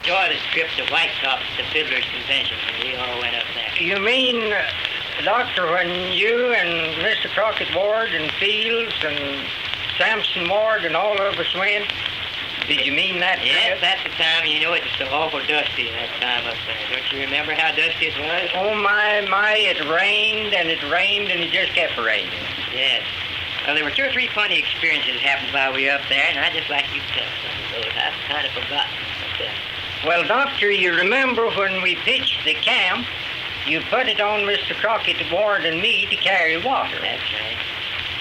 enjoy the trip to White Top, the Fiddler's Convention, when we all went up there. You mean, Doctor, when you and Mr. Crockett Ward and Fields and Sampson Ward and all of us went? Did you mean that? Yes, that's the time. You know, it was so awful dusty that time up there. Don't you remember how dusty it was? Oh, my, it rained and it rained and it just kept raining. Yes. Well, there were 2 or 3 funny experiences happened while we were up there, and I'd just like you to tell some of those. I've kind of forgotten. Well, Doctor, you remember when we pitched the camp, you put it on Mr. Crockett Ward and me to carry water. That's right.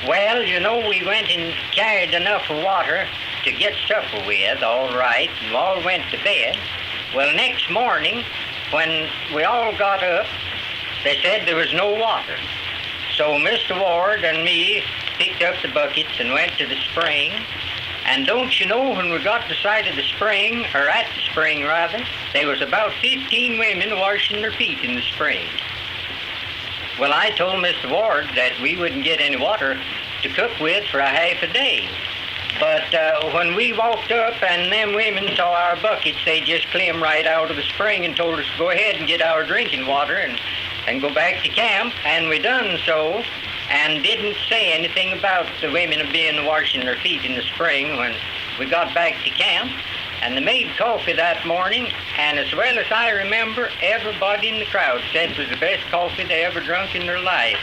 Well, you know, we went and carried enough of water to get supper with, all right, and all went to bed. Well, next morning, when we all got up, they said there was no water. So Mr. Ward and me picked up the buckets and went to the spring. And don't you know, when we got to the side of the spring, or at the spring rather, there was about 15 women washing their feet in the spring. Well, I told Mr. Ward that we wouldn't get any water to cook with for a half a day. But when we walked up and them women saw our buckets, they just climb right out of the spring and told us to go ahead and get our drinking water and go back to camp. And we done so, and didn't say anything about the women being washing their feet in the spring when we got back to camp. And they made coffee that morning, and as well as I remember, everybody in the crowd said it was the best coffee they ever drunk in their life.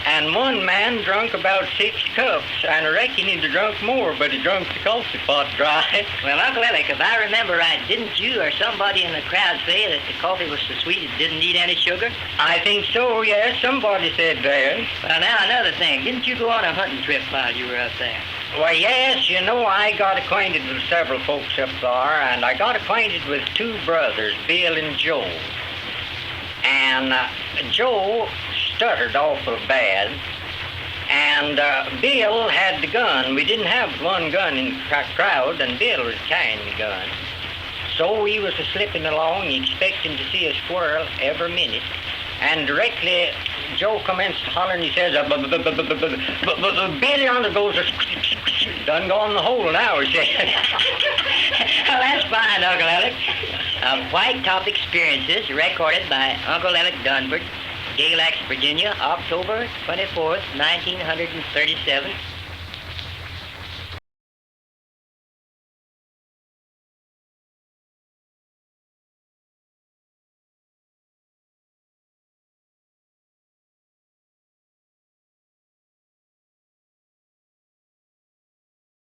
And one man drunk about 6 cups, and I reckon he'd have drunk more, but he drunk the coffee pot dry. Well, Uncle Aleck, if I remember right, didn't you or somebody in the crowd say that the coffee was so sweet it didn't need any sugar? I think so, yes. Somebody said that. Well, now, another thing. Didn't you go on a hunting trip while you were up there? Well, yes, you know, I got acquainted with several folks up there, and I got acquainted with 2 brothers, Bill and Joe. And Joe stuttered awful bad, and Bill had the gun. We didn't have one gun in the crowd, and Bill was carrying the gun. So he was slipping along, expecting to see a squirrel every minute, and directly Joe commenced to holler, and he says, Billy yonder goes, done gone the hole now, he said. Well, that's fine, Uncle Aleck. White Top Experiences, recorded by Uncle Aleck Dunford, Galax, Virginia, October 24th, 1937.